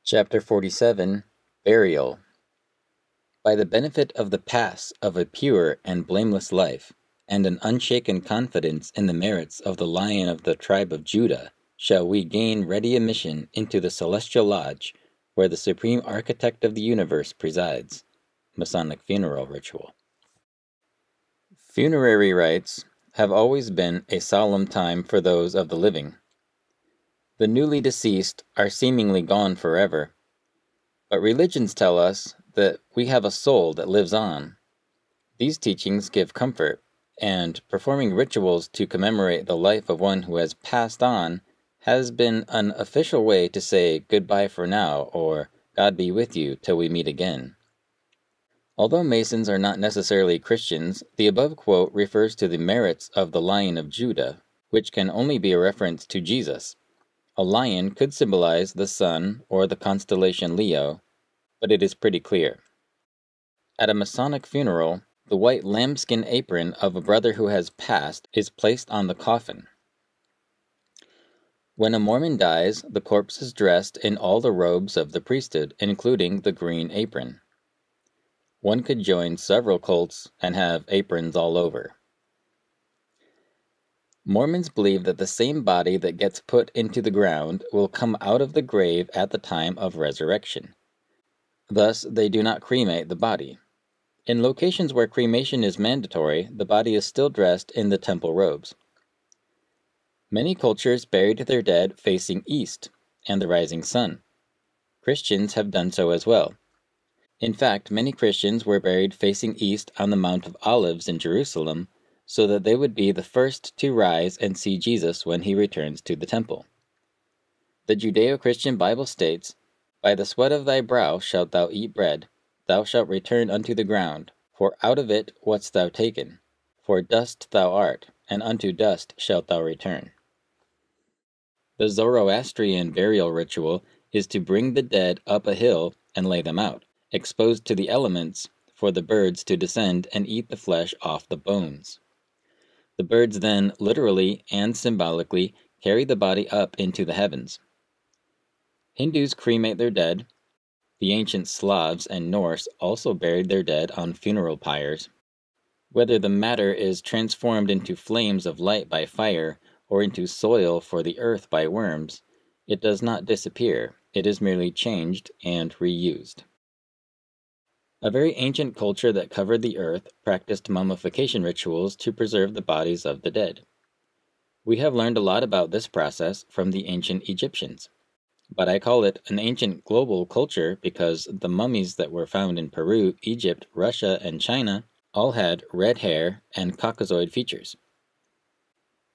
Chapter 47, Burial. By the benefit of the pass of a pure and blameless life, and an unshaken confidence in the merits of the Lion of the tribe of Judah, shall we gain ready admission into the celestial lodge, where the supreme architect of the universe presides. Masonic funeral ritual. Funerary rites have always been a solemn time for those of the living. The newly deceased are seemingly gone forever, but religions tell us that we have a soul that lives on. These teachings give comfort, and performing rituals to commemorate the life of one who has passed on has been an official way to say goodbye for now, or God be with you till we meet again. Although Masons are not necessarily Christians, the above quote refers to the merits of the Lion of Judah, which can only be a reference to Jesus. A lion could symbolize the sun or the constellation Leo, but it is pretty clear. At a Masonic funeral, the white lambskin apron of a brother who has passed is placed on the coffin. When a Mormon dies, the corpse is dressed in all the robes of the priesthood, including the green apron. One could join several cults and have aprons all over. Mormons believe that the same body that gets put into the ground will come out of the grave at the time of resurrection. Thus, they do not cremate the body. In locations where cremation is mandatory, the body is still dressed in the temple robes. Many cultures buried their dead facing east and the rising sun. Christians have done so as well. In fact, many Christians were buried facing east on the Mount of Olives in Jerusalem, so that they would be the first to rise and see Jesus when he returns to the temple. The Judeo-Christian Bible states, "By the sweat of thy brow shalt thou eat bread, thou shalt return unto the ground, for out of it wast thou taken. For dust thou art, and unto dust shalt thou return." The Zoroastrian burial ritual is to bring the dead up a hill and lay them out, exposed to the elements, for the birds to descend and eat the flesh off the bones. The birds then literally and symbolically carry the body up into the heavens. Hindus cremate their dead. The ancient Slavs and Norse also buried their dead on funeral pyres. Whether the matter is transformed into flames of light by fire or into soil for the earth by worms, it does not disappear, it is merely changed and reused. A very ancient culture that covered the earth practiced mummification rituals to preserve the bodies of the dead. We have learned a lot about this process from the ancient Egyptians. But I call it an ancient global culture because the mummies that were found in Peru, Egypt, Russia, and China all had red hair and Caucasoid features.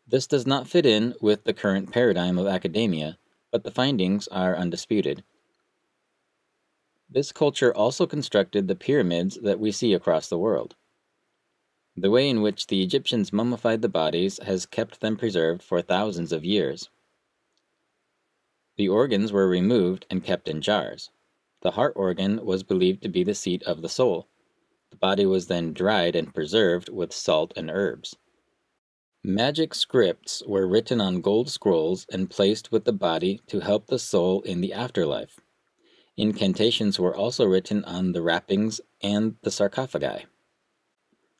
This does not fit in with the current paradigm of academia, but the findings are undisputed. This culture also constructed the pyramids that we see across the world. The way in which the Egyptians mummified the bodies has kept them preserved for thousands of years. The organs were removed and kept in jars. The heart organ was believed to be the seat of the soul. The body was then dried and preserved with salt and herbs. Magic scripts were written on gold scrolls and placed with the body to help the soul in the afterlife. Incantations were also written on the wrappings and the sarcophagi.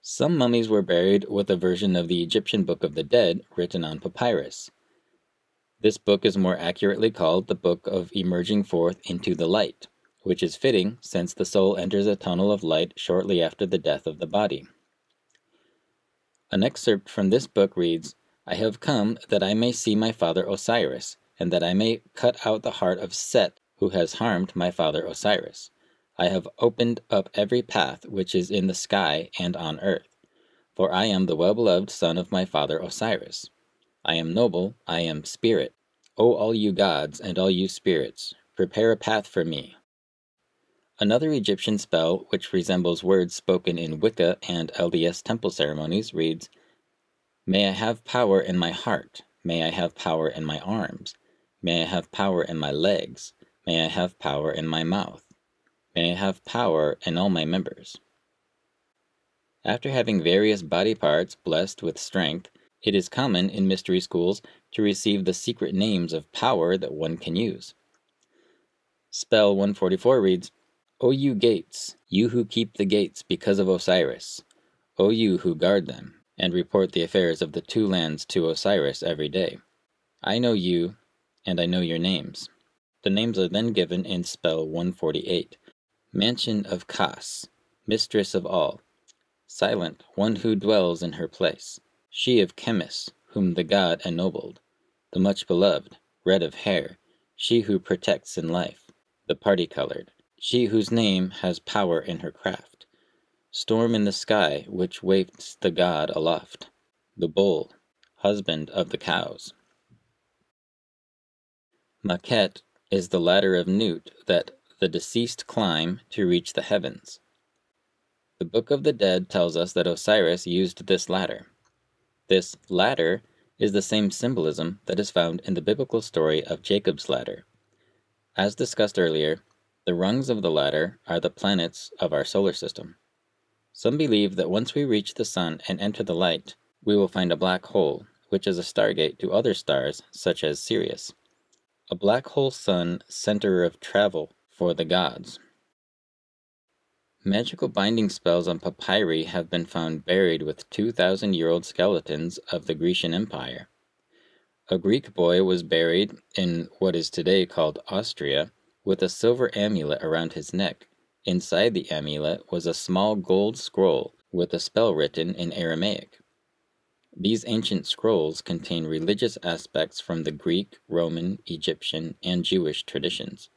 Some mummies were buried with a version of the Egyptian Book of the Dead written on papyrus. This book is more accurately called the Book of Emerging Forth into the Light, which is fitting since the soul enters a tunnel of light shortly after the death of the body. An excerpt from this book reads, "I have come that I may see my father Osiris, and that I may cut out the heart of Set, who has harmed my father Osiris. I have opened up every path which is in the sky and on earth, for I am the well-beloved son of my father Osiris. I am noble, I am spirit. O all you gods and all you spirits, prepare a path for me." Another Egyptian spell, which resembles words spoken in Wicca and LDS temple ceremonies, reads, "May I have power in my heart, may I have power in my arms, may I have power in my legs, may I have power in my mouth, may I have power in all my members." After having various body parts blessed with strength, it is common in mystery schools to receive the secret names of power that one can use. Spell 144 reads, O you gates, you who keep the gates because of Osiris, O you who guard them, and report the affairs of the two lands to Osiris every day. I know you, and I know your names. The names are then given in spell 148. Mansion of Kas, mistress of all. Silent, one who dwells in her place. She of Chemis, whom the god ennobled. The much beloved, red of hair. She who protects in life. The party-colored. She whose name has power in her craft. Storm in the sky, which wafts the god aloft. The bull, husband of the cows. Maquet is the ladder of Nut that the deceased climb to reach the heavens. The Book of the Dead tells us that Osiris used this ladder. This ladder is the same symbolism that is found in the biblical story of Jacob's ladder. As discussed earlier, the rungs of the ladder are the planets of our solar system. Some believe that once we reach the sun and enter the light, we will find a black hole, which is a stargate to other stars such as Sirius. A black hole sun center of travel for the gods. Magical binding spells on papyri have been found buried with 2,000-year-old skeletons of the Grecian Empire. A Greek boy was buried in what is today called Austria with a silver amulet around his neck. Inside the amulet was a small gold scroll with a spell written in Aramaic. These ancient scrolls contain religious aspects from the Greek, Roman, Egyptian, and Jewish traditions.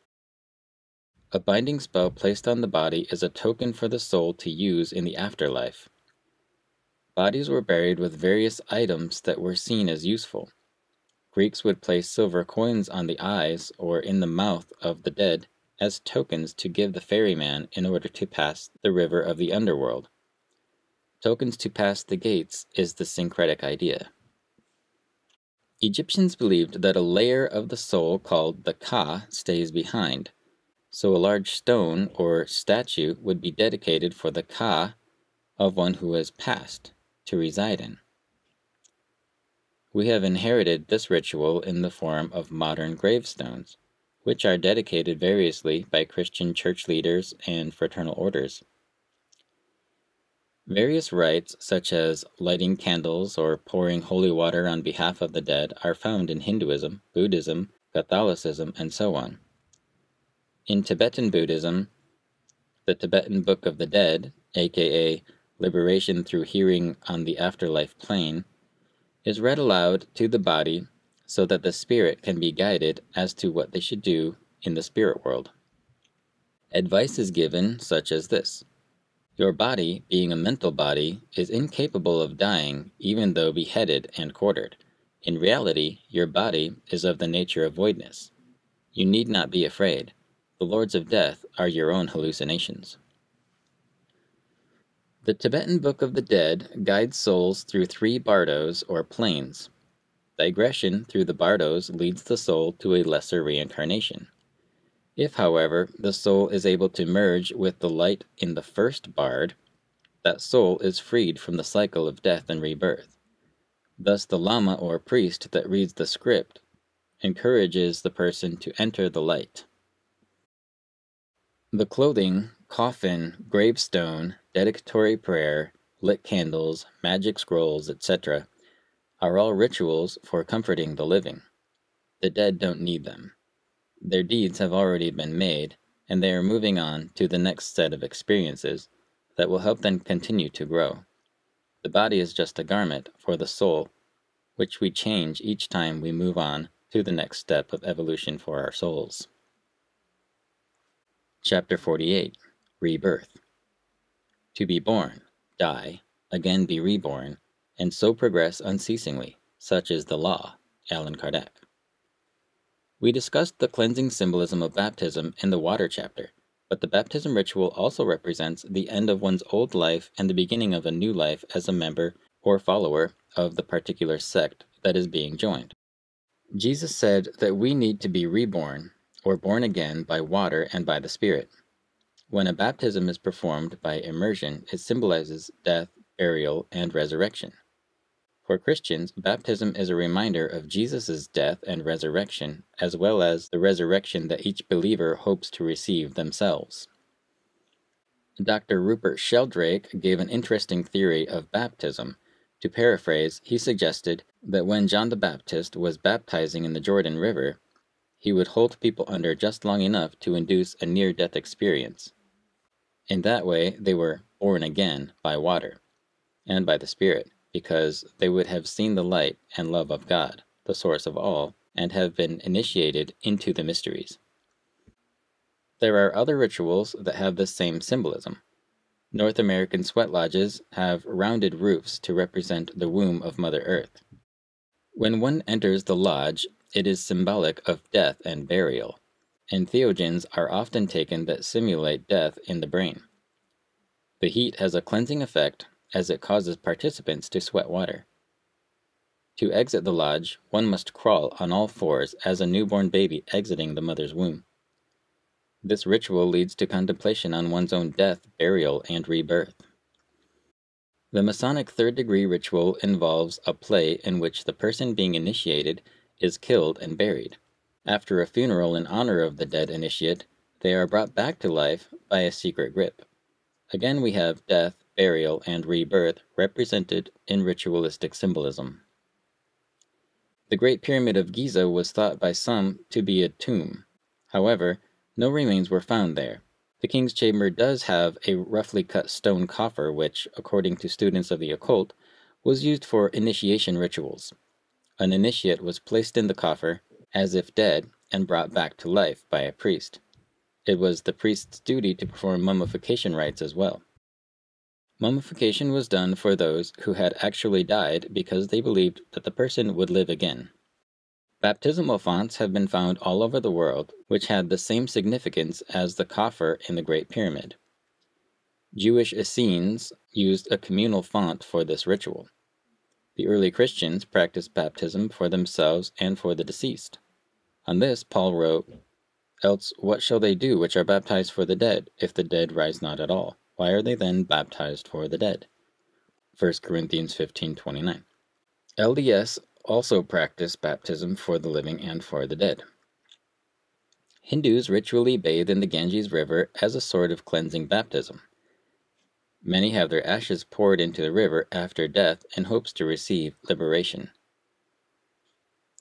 A binding spell placed on the body is a token for the soul to use in the afterlife. Bodies were buried with various items that were seen as useful. Greeks would place silver coins on the eyes or in the mouth of the dead as tokens to give the ferryman in order to pass the river of the underworld. Tokens to pass the gates is the syncretic idea. Egyptians believed that a layer of the soul called the Ka stays behind, so a large stone or statue would be dedicated for the Ka of one who has passed to reside in. We have inherited this ritual in the form of modern gravestones, which are dedicated variously by Christian church leaders and fraternal orders. Various rites, such as lighting candles or pouring holy water on behalf of the dead, are found in Hinduism, Buddhism, Catholicism, and so on. In Tibetan Buddhism, the Tibetan Book of the Dead, aka Liberation Through Hearing on the Afterlife Plane, is read aloud to the body so that the spirit can be guided as to what they should do in the spirit world. Advice is given such as this. Your body, being a mental body, is incapable of dying even though beheaded and quartered. In reality, your body is of the nature of voidness. You need not be afraid. The lords of death are your own hallucinations. The Tibetan Book of the Dead guides souls through 3 bardos or planes. Digression through the bardos leads the soul to a lesser reincarnation. If, however, the soul is able to merge with the light in the first bard, that soul is freed from the cycle of death and rebirth. Thus the lama or priest that reads the script encourages the person to enter the light. The clothing, coffin, gravestone, dedicatory prayer, lit candles, magic scrolls, etc. are all rituals for comforting the living. The dead don't need them. Their deeds have already been made, and they are moving on to the next set of experiences that will help them continue to grow. The body is just a garment for the soul, which we change each time we move on to the next step of evolution for our souls. Chapter 48. Rebirth. To be born, die, again be reborn, and so progress unceasingly, such is the law. Allan Kardec. We discussed the cleansing symbolism of baptism in the water chapter, but the baptism ritual also represents the end of one's old life and the beginning of a new life as a member or follower of the particular sect that is being joined. Jesus said that we need to be reborn, or born again by water and by the Spirit. When a baptism is performed by immersion, it symbolizes death, burial, and resurrection. For Christians, baptism is a reminder of Jesus' death and resurrection, as well as the resurrection that each believer hopes to receive themselves. Dr. Rupert Sheldrake gave an interesting theory of baptism. To paraphrase, he suggested that when John the Baptist was baptizing in the Jordan River, he would hold people under just long enough to induce a near-death experience. In that way, they were born again by water and by the Spirit, because they would have seen the light and love of God, the source of all, and have been initiated into the mysteries. There are other rituals that have this same symbolism. North American sweat lodges have rounded roofs to represent the womb of Mother Earth. When one enters the lodge, it is symbolic of death and burial. Entheogens are often taken that simulate death in the brain. The heat has a cleansing effect as it causes participants to sweat water. To exit the lodge, one must crawl on all fours as a newborn baby exiting the mother's womb. This ritual leads to contemplation on one's own death, burial, and rebirth. The Masonic third-degree ritual involves a play in which the person being initiated is killed and buried. After a funeral in honor of the dead initiate, they are brought back to life by a secret grip. Again we have death, burial, and rebirth represented in ritualistic symbolism. The Great Pyramid of Giza was thought by some to be a tomb. However, no remains were found there. The king's chamber does have a roughly cut stone coffer which, according to students of the occult, was used for initiation rituals. An initiate was placed in the coffer, as if dead, and brought back to life by a priest. It was the priest's duty to perform mummification rites as well. Mummification was done for those who had actually died because they believed that the person would live again. Baptismal fonts have been found all over the world, which had the same significance as the coffer in the Great Pyramid. Jewish Essenes used a communal font for this ritual. The early Christians practiced baptism for themselves and for the deceased. On this, Paul wrote, "Else what shall they do which are baptized for the dead, if the dead rise not at all? Why are they then baptized for the dead?" 1 Corinthians 15:29. LDS also practice baptism for the living and for the dead. Hindus ritually bathe in the Ganges River as a sort of cleansing baptism. Many have their ashes poured into the river after death in hopes to receive liberation.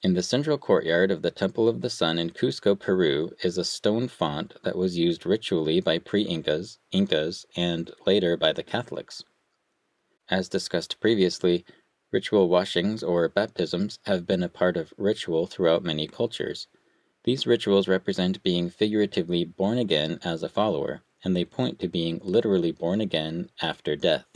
In the central courtyard of the Temple of the Sun in Cusco, Peru, is a stone font that was used ritually by pre-Incas, Incas, and later by the Catholics. As discussed previously, ritual washings or baptisms have been a part of ritual throughout many cultures. These rituals represent being figuratively born again as a follower, and they point to being literally born again after death.